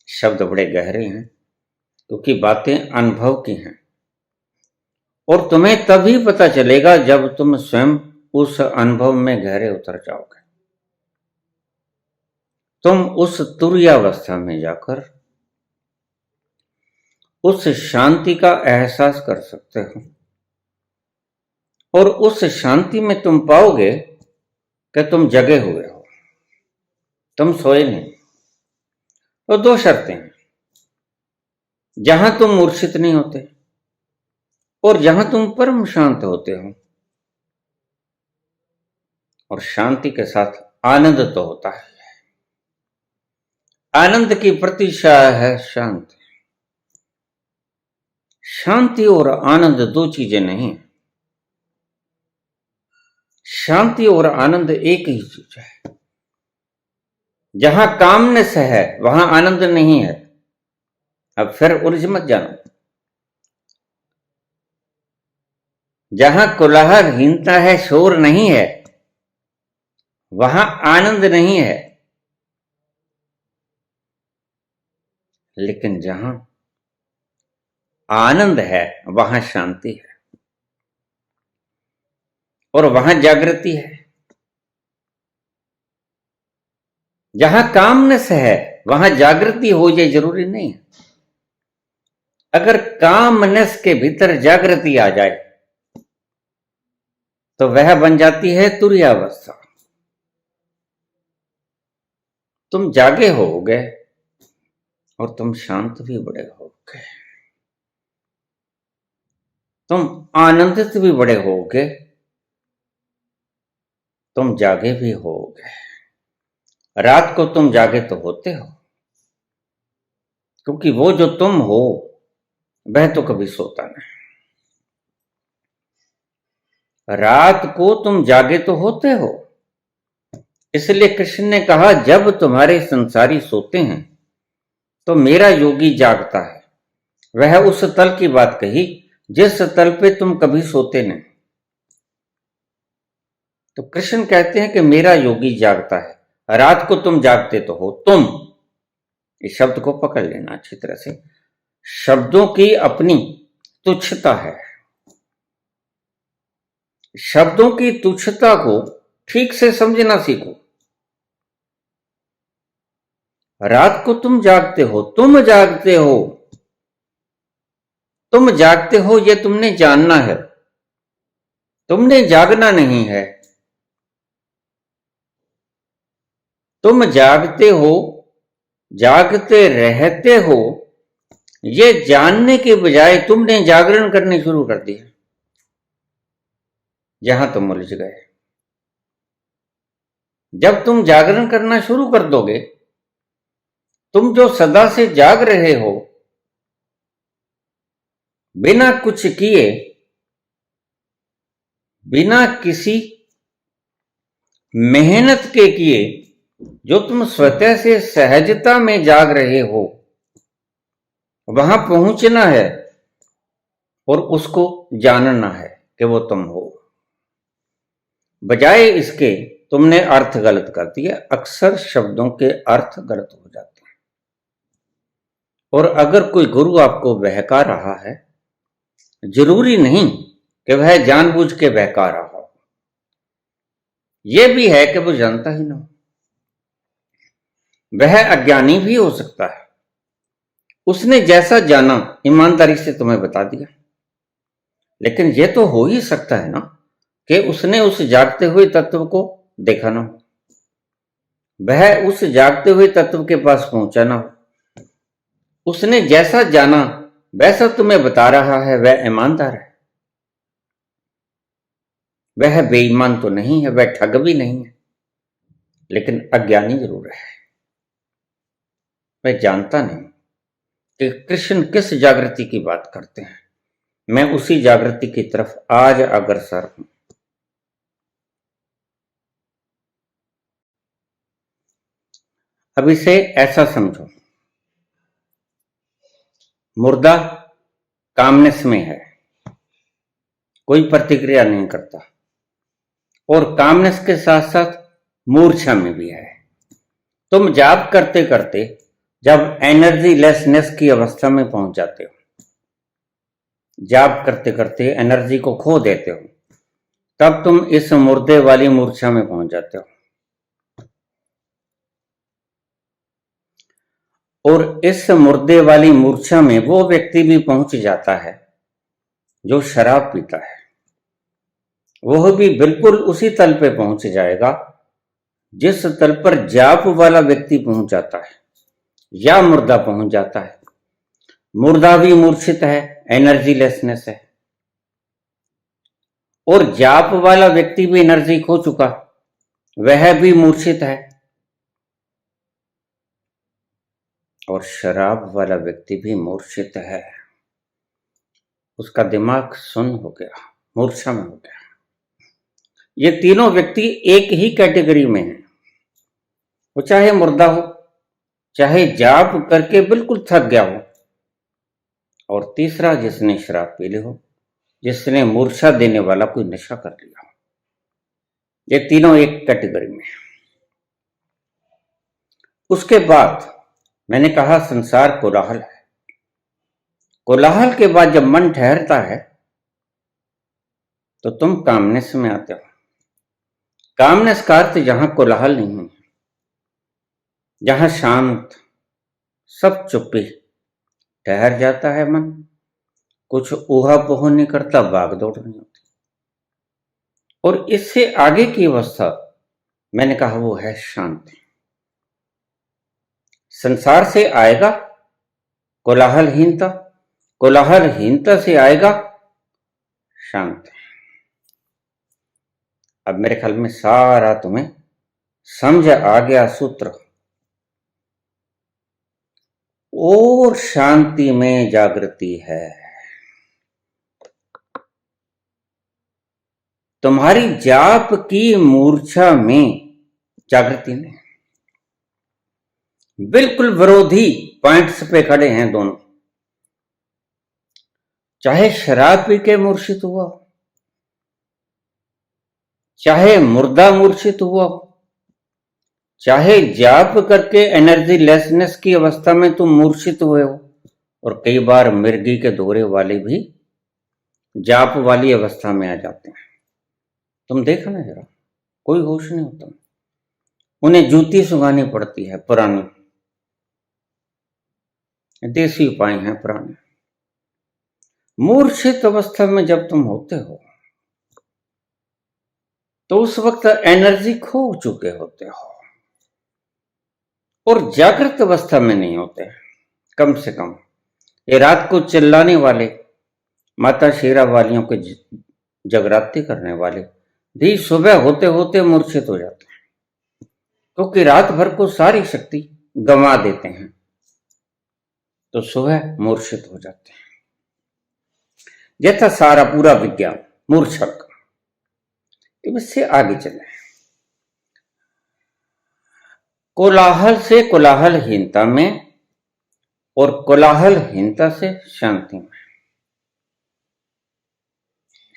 शब्द बड़े गहरे हैं क्योंकि बातें अनुभव की हैं और तुम्हें तभी पता चलेगा जब तुम स्वयं उस अनुभव में गहरे उतर जाओगे। तुम उस तुरीयावस्था में जाकर उस शांति का एहसास कर सकते हो और उस शांति में तुम पाओगे कि तुम जगे हुए हो, तुम सोए नहीं। तो दो शर्तें हैं, जहां तुम मूर्छित नहीं होते और जहां तुम परम शांत होते हो। और शांति के साथ आनंद तो होता है। आनंद की प्रतिशा है शांति। शांति और आनंद दो चीजें नहीं, शांति और आनंद एक ही चीज है। जहां कामनेस है वहां आनंद नहीं है। अब फिर उलझ मत जाना। जहां कोलाहलहीनता है, शोर नहीं है, वहां आनंद नहीं है। लेकिन जहां आनंद है वहां शांति है और वहां जागृति है। जहां कामनेस है वहां जागृति हो जाए जरूरी नहीं है। अगर कामनेस के भीतर जागृति आ जाए तो वह बन जाती है तुरीयावस्था। तुम जागे होगे और तुम शांत भी बड़े होगे, तुम आनंदित भी बड़े होगे, तुम जागे भी होगे। रात को तुम जागे तो होते हो क्योंकि वो जो तुम हो वह तो कभी सोता नहीं। रात को तुम जागे तो होते हो, इसलिए कृष्ण ने कहा जब तुम्हारे संसारी सोते हैं तो मेरा योगी जागता है। वह उस तल की बात कही जिस तल पे तुम कभी सोते नहीं। तो कृष्ण कहते हैं कि मेरा योगी जागता है। रात को तुम जागते तो हो। तुम, इस शब्द को पकड़ लेना अच्छी तरह से। शब्दों की अपनी तुच्छता है। शब्दों की तुच्छता को ठीक से समझना सीखो। रात को तुम जागते हो, तुम जागते हो, तुम जागते हो, यह तुमने जानना है। तुमने जागना नहीं है। तुम जागते हो, जागते रहते हो, ये जानने के बजाय तुमने जागरण करने शुरू कर दिया। जहां तुम उलझ गए। जब तुम जागरण करना शुरू कर दोगे, तुम जो सदा से जाग रहे हो बिना कुछ किए, बिना किसी मेहनत के किए, जो तुम स्वतः से सहजता में जाग रहे हो, वहां पहुंचना है और उसको जानना है कि वो तुम हो। बजाय इसके तुमने अर्थ गलत कर दिया। अक्सर शब्दों के अर्थ गलत हो जाते हैं और अगर कोई गुरु आपको बहका रहा है, जरूरी नहीं कि वह जानबूझ के बहका रहा हो। यह भी है कि वो जानता ही ना हो। वह अज्ञानी भी हो सकता है। उसने जैसा जाना ईमानदारी से तुम्हें बता दिया। लेकिन यह तो हो ही सकता है ना कि उसने उस जागते हुए तत्व को देखा ना हो, वह उस जागते हुए तत्व के पास पहुंचा ना हो। उसने जैसा जाना वैसा तुम्हें बता रहा है, वह ईमानदार है। वह बेईमान तो नहीं है, वह ठग भी नहीं है, लेकिन अज्ञानी जरूर है। वह जानता नहीं कि कृष्ण किस जागृति की बात करते हैं। मैं उसी जागृति की तरफ आज अग्रसर हूं। अब इसे ऐसा समझो, मुर्दा कामनेस में है, कोई प्रतिक्रिया नहीं करता, और कामनेस के साथ साथ मूर्छा में भी है। तुम जाप करते करते जब एनर्जी लेसनेस की अवस्था में पहुंच जाते हो, जाप करते करते एनर्जी को खो देते हो, तब तुम इस मुर्दे वाली मूर्छा में पहुंच जाते हो। और इस मुर्दे वाली मूर्छा में वो व्यक्ति भी पहुंच जाता है जो शराब पीता है। वह भी बिल्कुल उसी तल पे पहुंच जाएगा जिस तल पर जाप वाला व्यक्ति पहुंच जाता है या मुर्दा पहुंच जाता है। मुर्दा भी मूर्छित है, एनर्जी लेसनेस है, और जाप वाला व्यक्ति भी एनर्जी खो चुका, वह भी मूर्छित है, और शराब वाला व्यक्ति भी मूर्छित है। उसका दिमाग सुन्न हो गया, मूर्छा में हो गया। ये तीनों व्यक्ति एक ही कैटेगरी में हैं। वो चाहे मुर्दा हो, चाहे जाप करके बिल्कुल थक गया हो, और तीसरा जिसने शराब पी ली हो, जिसने मूर्छा देने वाला कोई नशा कर लिया हो। ये तीनों एक कैटेगरी में हैं। उसके बाद मैंने कहा संसार कोलाहल है। कोलाहल के बाद जब मन ठहरता है तो तुम कामनेस में आते हो। कामनेस का अर्थ जहां कोलाहल नहीं है, जहां शांत, सब चुप्पी, ठहर जाता है मन, कुछ ऊहा-पोह नहीं करता, भागदौड़ नहीं होती। और इससे आगे की अवस्था मैंने कहा वो है शांति। संसार से आएगा कोलाहलहीनता, कोलाहलहीनता से आएगा शांति। अब मेरे ख्याल में सारा तुम्हें समझ आ गया सूत्र। और शांति में जागृति है। तुम्हारी जाप की मूर्छा में जागृति नहीं, बिल्कुल विरोधी पॉइंट्स पे खड़े हैं दोनों। चाहे शराब पी के मूर्छित हुआ, चाहे मुर्दा मूर्छित हुआ, चाहे जाप करके एनर्जी लेसनेस की अवस्था में तुम मूर्छित हुए हो, और कई बार मिर्गी के दौरे वाले भी जाप वाली अवस्था में आ जाते हैं। तुम देखो ना जरा, कोई होश नहीं होता, उन्हें जूती सुंघानी पड़ती है पुरानी, देसी उपाय हैं पुराने। मूर्छित अवस्था में जब तुम होते हो तो उस वक्त एनर्जी खो चुके होते हो, और जागृत अवस्था में नहीं होते। कम से कम ये रात को चिल्लाने वाले, माता शेरा वालियों के जगराती करने वाले भी सुबह होते होते मूर्छित हो जाते हैं, क्योंकि रात भर को सारी शक्ति गंवा देते हैं, तो सुबह मूर्छित हो जाते हैं। यह था सारा पूरा विज्ञान मूर्छा का। इससे आगे चले, कोलाहल से कोलाहलहीनता में, और कोलाहलहीनता से शांति में।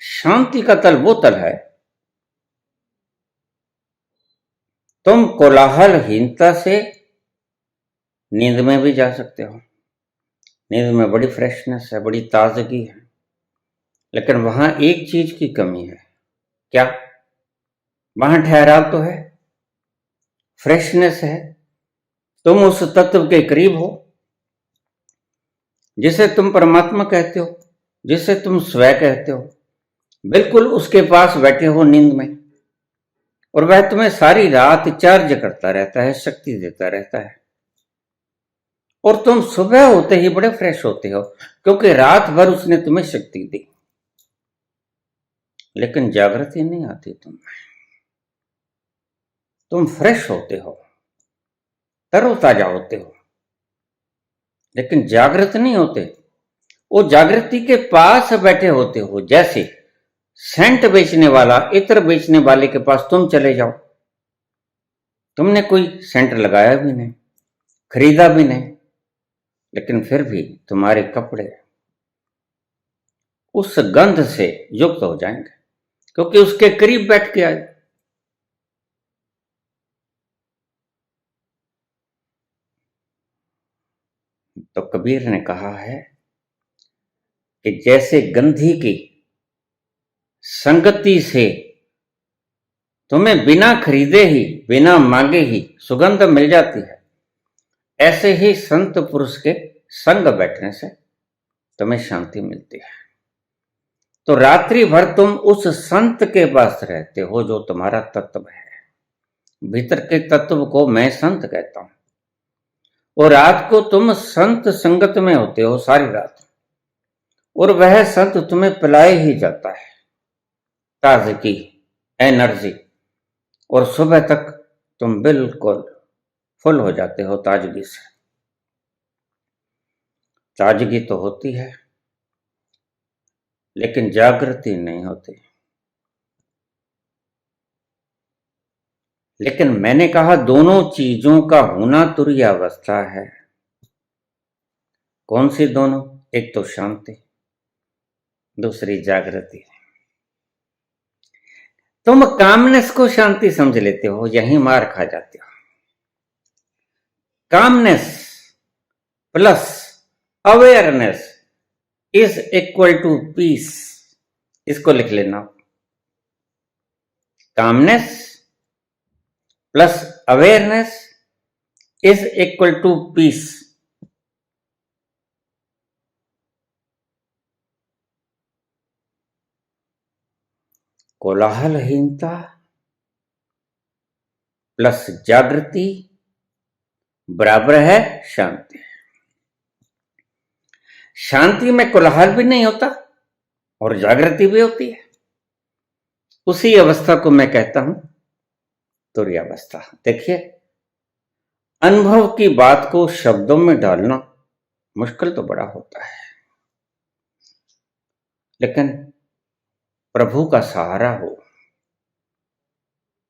शांति का तल वो तल है, तुम कोलाहलहीनता से नींद में भी जा सकते हो। नींद में बड़ी फ्रेशनेस है, बड़ी ताजगी है, लेकिन वहां एक चीज की कमी है। क्या? वहां ठहराव तो है, फ्रेशनेस है, तुम उस तत्व के करीब हो जिसे तुम परमात्मा कहते हो, जिसे तुम स्वयं कहते हो। बिल्कुल उसके पास बैठे हो नींद में, और वह तुम्हें सारी रात चार्ज करता रहता है, शक्ति देता रहता है, और तुम सुबह होते ही बड़े फ्रेश होते हो, क्योंकि रात भर उसने तुम्हें शक्ति दी। लेकिन जागृति नहीं आती तुम फ्रेश होते हो, तरोताजा होते हो, लेकिन जागृत नहीं होते। वो जागृति के पास बैठे होते हो, जैसे सेंट बेचने वाला, इत्र बेचने वाले के पास तुम चले जाओ, तुमने कोई सेंट लगाया भी नहीं, खरीदा भी नहीं, लेकिन फिर भी तुम्हारे कपड़े उस गंध से युक्त हो जाएंगे, क्योंकि उसके करीब बैठ के आए। तो कबीर ने कहा है कि जैसे गंधी की संगति से तुम्हें बिना खरीदे ही, बिना मांगे ही सुगंध मिल जाती है, ऐसे ही संत पुरुष के संग बैठने से तुम्हें शांति मिलती है। तो रात्रि भर तुम उस संत के पास रहते हो जो तुम्हारा तत्व है। भीतर के तत्व को मैं संत कहता हूं। और रात को तुम संत संगत में होते हो सारी रात, और वह संत तुम्हें पिलाए ही जाता है ताजगी, एनर्जी, और सुबह तक तुम बिल्कुल फुल हो जाते हो ताजगी से। ताजगी तो होती है, लेकिन जागृति नहीं होती। लेकिन मैंने कहा दोनों चीजों का होना तुरीय अवस्था है। कौन सी दोनों? एक तो शांति, दूसरी जागृति। तुम कामनेस को शांति समझ लेते हो, यही मार खा जाते हो। Calmness plus awareness is equal to peace. इसको लिख लेना। Calmness plus awareness is equal to peace. कोलाहलहीनता प्लस जागृति बराबर है शांति। शांति में कोलाहल भी नहीं होता और जागृति भी होती है। उसी अवस्था को मैं कहता हूं तुरीय अवस्था। देखिए, अनुभव की बात को शब्दों में डालना मुश्किल तो बड़ा होता है, लेकिन प्रभु का सहारा हो,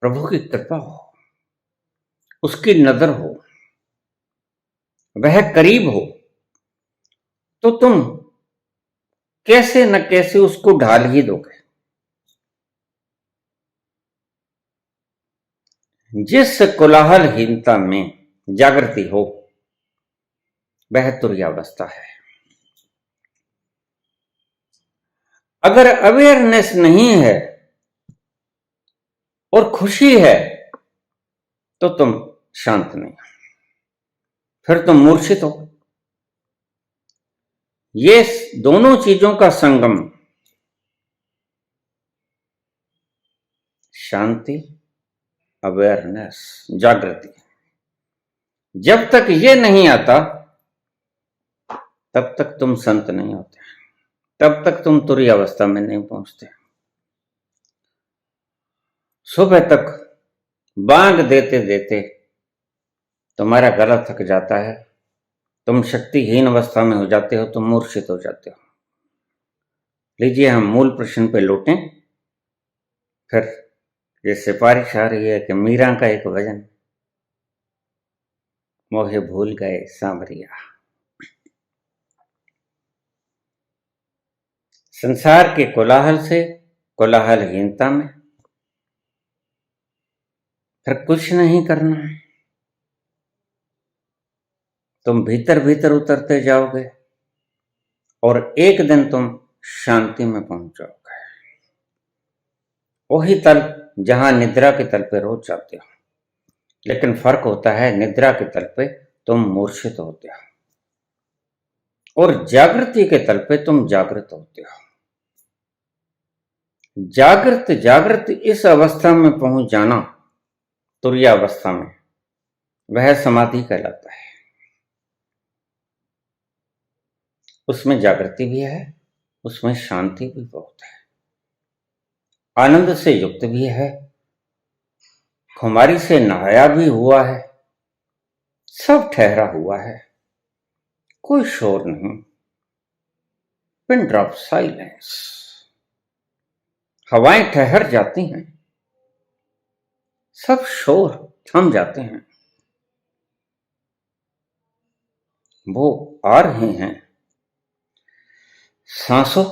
प्रभु की कृपा हो, उसकी नजर हो, वह करीब हो, तो तुम कैसे न कैसे उसको ढाल ही दोगे। जिस कोलाहलहीनता में जागृति हो वह तुरीय अवस्था है। अगर अवेयरनेस नहीं है और खुशी है तो तुम शांत नहीं, फिर तुम मूर्छित हो। ये दोनों चीजों का संगम, शांति, अवेयरनेस, जागृति, जब तक ये नहीं आता तब तक तुम संत नहीं होते, तब तक तुम तुरीय अवस्था में नहीं पहुंचते। सुबह तक बांग देते देते तुम्हारा गला थक जाता है, तुम शक्तिहीन अवस्था में हो जाते हो, तुम मूर्छित हो जाते हो। लीजिए हम मूल प्रश्न पे लौटें। फिर ये सिफारिश आ रही है कि मीरा का एक भजन, मोहे भूल गए सांवरिया। संसार के कोलाहल से, कोलाहलहीनता में फिर कुछ नहीं करना है। तुम भीतर भीतर उतरते जाओगे और एक दिन तुम शांति में पहुंच जाओगे। वही तल जहां निद्रा के तल पे रोज जाते हो, लेकिन फर्क होता है निद्रा के तल पे तुम मूर्छित होते हो और जागृति के तल पे तुम जागृत होते हो। जागृत इस अवस्था में पहुंच जाना, तुरीय अवस्था में, वह समाधि कहलाता है। उसमें जागृति भी है, उसमें शांति भी बहुत है, आनंद से युक्त भी है, खुमारी से नहाया भी हुआ है, सब ठहरा हुआ है, कोई शोर नहीं, पिन ड्रॉप साइलेंस। हवाएं ठहर जाती हैं, सब शोर थम जाते हैं। वो आ रहे हैं, सांसों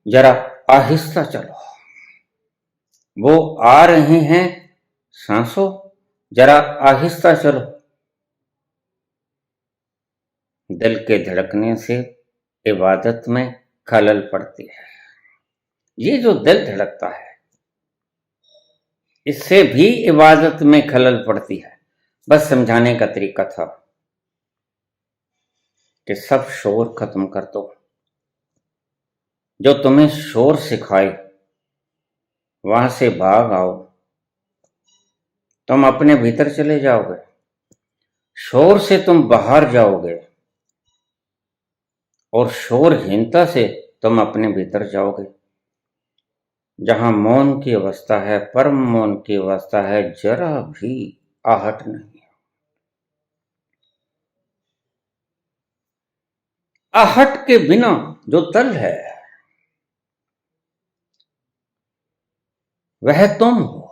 जरा आहिस्ता चलो। वो आ रहे हैं, सांसों जरा आहिस्ता चलो। दिल के धड़कने से इबादत में खलल पड़ती है। ये जो दिल धड़कता है, इससे भी इबादत में खलल पड़ती है। बस समझाने का तरीका था कि सब शोर खत्म कर दो। जो तुम्हें शोर सिखाए वहां से भाग आओ, तुम अपने भीतर चले जाओगे। शोर से तुम बाहर जाओगे और शोरहीनता से तुम अपने भीतर जाओगे। जहां मौन की अवस्था है, परम मौन की अवस्था है, जरा भी आहट नहीं। आहट के बिना जो तल है वह तुम हो।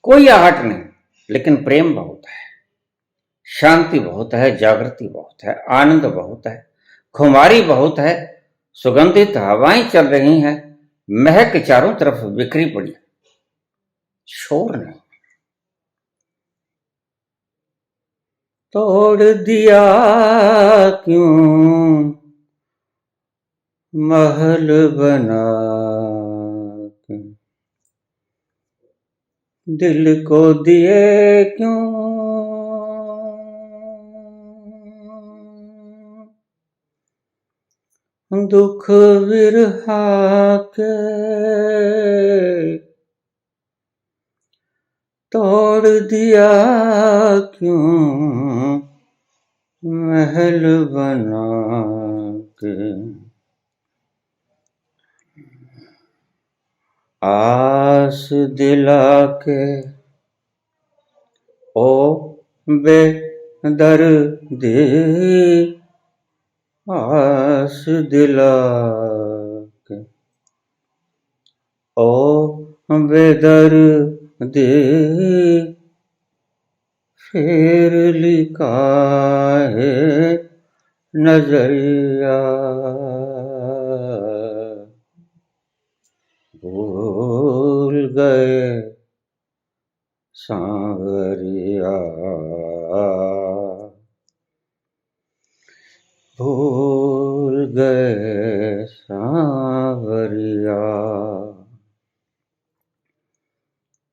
कोई आहट नहीं, लेकिन प्रेम बहुत है, शांति बहुत है, जागृति बहुत है, आनंद बहुत है, खुमारी बहुत है, सुगंधित हवाएं चल रही हैं, महक चारों तरफ बिखरी पड़ी, शोर नहीं। तोड़ दिया क्यों महल बना के, दिल को दिए क्यों दुख विरहा के, तोड़ दिया क्यों महल बना के। आस दिला के ओ बेदर्दी, आस दिला के ओ बेदर्दी, फिर लिखा है नजरिया, भूल गए सांवरिया, भूल गए सांवरिया।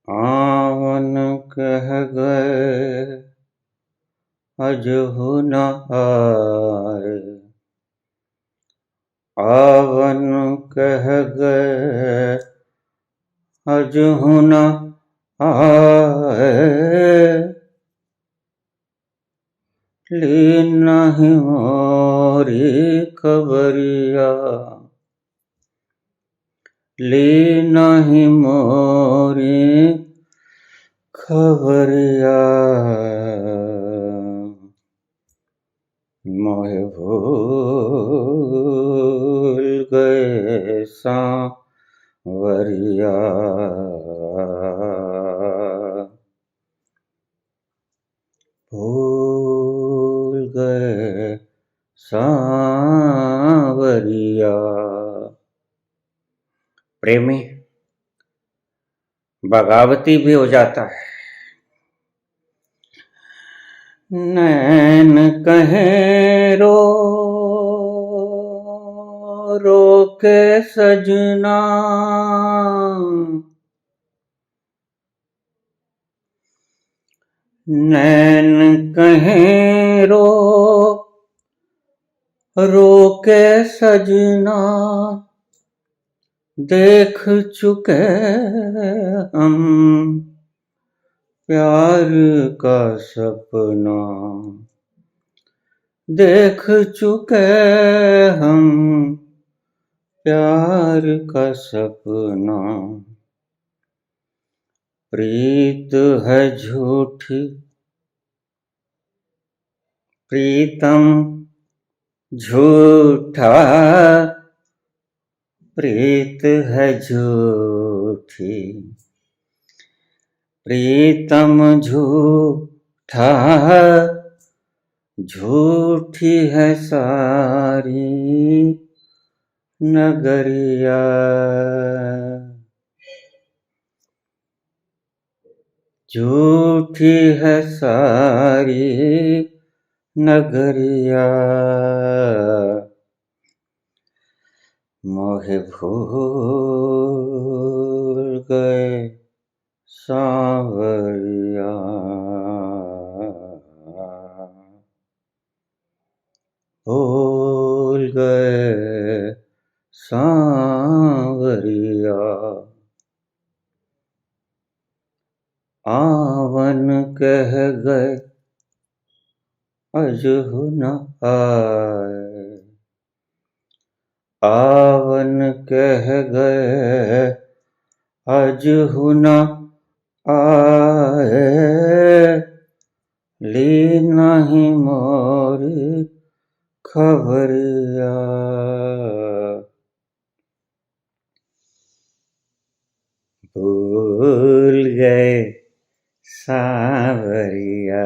आवन कह गए अजहु न आए, आवन कह गए अजहु न आए, ली नहीं मोरी खबरिया, ली नहीं मोरी खबरिया, मोहे भूल गए सांवरिया, भूल गए सांवरिया। प्रेमी बगावती भी हो जाता है। नैन कहें रो रो के सजना, नैन कहें रो रो के सजना, देख चुके हम प्यार का सपना, देख चुके हम प्यार का सपना। प्रीत है झूठी, प्रीतम झूठा, प्रीत है झूठी, प्रीतम झूठा, झूठी है सारी नगरिया, झूठी है सारी नगरिया, मोहे भूल गए सांवरिया, भूल गए सांवरिया, आवन कह गए अजहु न आए, आवन कह गए अजहु न आए, ली नहीं मोरी खबरिया, भूल गए सांवरिया,